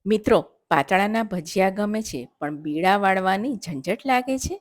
મિત્રો, પાતળાના ભજીયા ગમે છે, પણ બીડા વાળવાની ઝંઝટ લાગે છે?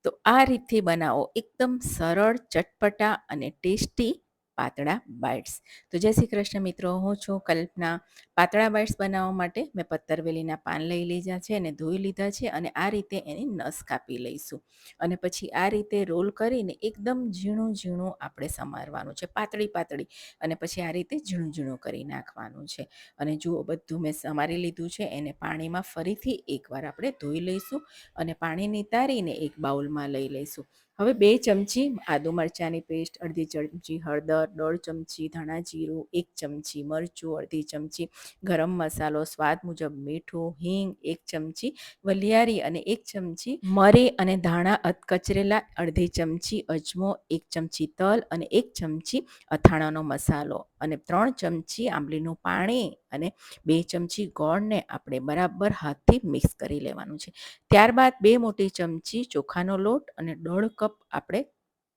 તો આ રીતથી બનાવો એકદમ સરળ, ચટપટા અને ટેસ્ટી પાતળા બાઇટ્સ. તો જય શ્રી કૃષ્ણ મિત્રો, હું છું કલ્પના. પાતળા બાઇટ્સ બનાવવા માટે મેં પત્તરવેલીના પાન લઈ લીધા છે અને ધોઈ લીધા છે, અને આ રીતે એની નસ કાપી લઈશું. અને પછી આ રીતે રોલ કરીને એકદમ ઝીણું ઝીણું આપણે સમારવાનું છે, પાતળી પાતળી. અને પછી આ રીતે ઝીણું ઝીણું કરી નાખવાનું છે. અને જુઓ, બધું મેં સમારી લીધું છે. એને પાણીમાં ફરીથી એકવાર આપણે ધોઈ લઈશું અને પાણી નિતારીને એક બાઉલમાં લઈ લઈશું. હવે 2 ચમચી આદુ મરચાંની પેસ્ટ, અડધી ચમચી હળદર, 1.5 ચમચી ધાણા જીરું, 1 ચમચી મરચું, અડધી ચમચી ગરમ મસાલો, સ્વાદ મુજબ મીઠું, હિંગ, 1 ચમચી વલિયારી અને 1 ચમચી મરી અને ધાણા કચરેલા, અડધી ચમચી અજમો, 1 ચમચી તલ અને 1 ચમચી અથાણાનો મસાલો અને 3 ચમચી આંબલીનું પાણી અને 2 ચમચી ગોળને આપણે બરાબર હાથથી મિક્સ કરી લેવાનું છે. ત્યારબાદ 2 મોટી ચમચી ચોખાનો લોટ અને 1.5 કપ આપણે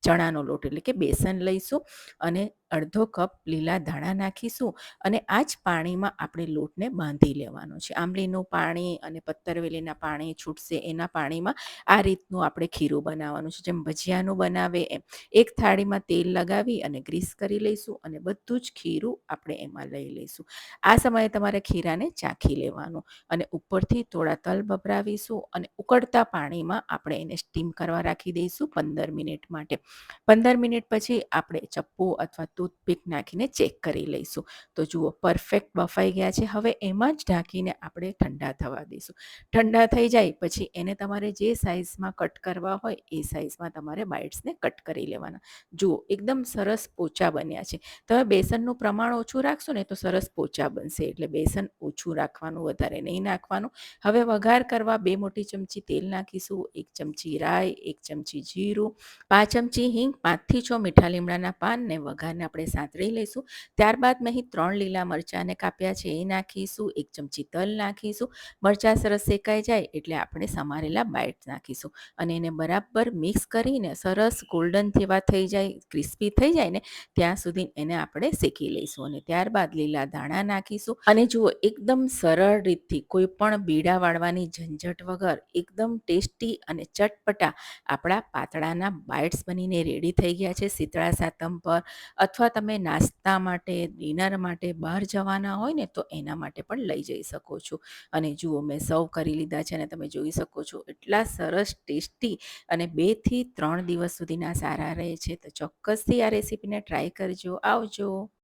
ચણાનો લોટ એટલે કે બેસન લઈશું અને અડધો કપ લીલા ધાણા નાખીશું. અને આ જ પાણીમાં આપણે લોટને બાંધી લેવાનો છે. આંબલીનું પાણી અને પત્તરવેલીના પાણી છૂટશે એના પાણીમાં આ રીતનું આપણે ખીરું બનાવવાનું છે, જેમ ભજીયાનું બનાવે એમ. એક થાળીમાં તેલ લગાવી અને ગ્રીસ કરી લઈશું અને બધું જ ખીરું આપણે એમાં લઈ લઈશું. આ સમયે તમારે ખીરાને ચાખી લેવાનું અને ઉપરથી થોડા તલ ભભરાવીશું અને ઉકળતા પાણીમાં આપણે એને સ્ટીમ કરવા રાખી દઈશું 15 મિનિટ માટે. 15 મિનિટ પછી આપણે ચપ્પુ અથવા ટૂથપીક નાખીને ચેક કરી લઈશું. તો જુઓ, પરફેક્ટ બફાઈ ગયા છે. હવે એમાં જ ઢાંકીને આપણે ઠંડા થવા દઈશું. ઠંડા થઈ જાય પછી એને તમારે જે સાઇઝમાં કટ કરવા હોય એ સાઇઝમાં તમારે બાઇટ્સને કટ કરી લેવાના. જુઓ, એકદમ સરસ પોચા બન્યા છે. તમે બેસનનું પ્રમાણ ઓછું રાખશો ને તો સરસ પોચા બનશે, એટલે બેસન ઓછું રાખવાનું, વધારે નહીં નાખવાનું. હવે વઘાર કરવા 2 મોટી ચમચી તેલ નાખીશું, 1 ચમચી રાઈ, 1 ચમચી જીરું, 5 ચમચી હિંગ, 5 થી 6 મીઠા લીમડાના પાનને વઘારને આપણે સાંતળી લઈશું. ત્યારબાદ મેં અહીં 3 લીલા મરચાંને કાપ્યા છે એ નાખીશું, 1 ચમચી તલ નાખીશું. મરચાં સરસ શેકાઈ જાય એટલે આપણે સમારેલા બાઇટ્સ નાખીશું અને એને બરાબર મિક્સ કરીને સરસ ગોલ્ડન જેવા થઈ જાય, ક્રિસ્પી થઈ જાય ને ત્યાં સુધી એને આપણે શેકી લઈશું. અને ત્યારબાદ લીલા ધાણા નાખીશું. અને જુઓ, એકદમ સરળ રીતથી કોઈ પણ બીડા વાળવાની ઝંઝટ વગર એકદમ ટેસ્ટી અને ચટપટા આપણા પાતળાના બાઇટ્સ બનીને રેડી થઈ ગયા છે. શીતળા સાતમ પર અથવા તમે નાસ્તા માટે, ડિનર માટે બહાર જવાના હોય ને તો એના માટે પણ લઈ જઈ શકો છો. અને જુઓ, મેં સર્વ કરી લીધા છે અને તમે જોઈ શકો છો એટલા સરસ ટેસ્ટી અને 2 થી 3 દિવસ સુધીના સારા રહે છે. તો ચોક્કસથી આ રેસીપીને ટ્રાય કરજો. આવજો.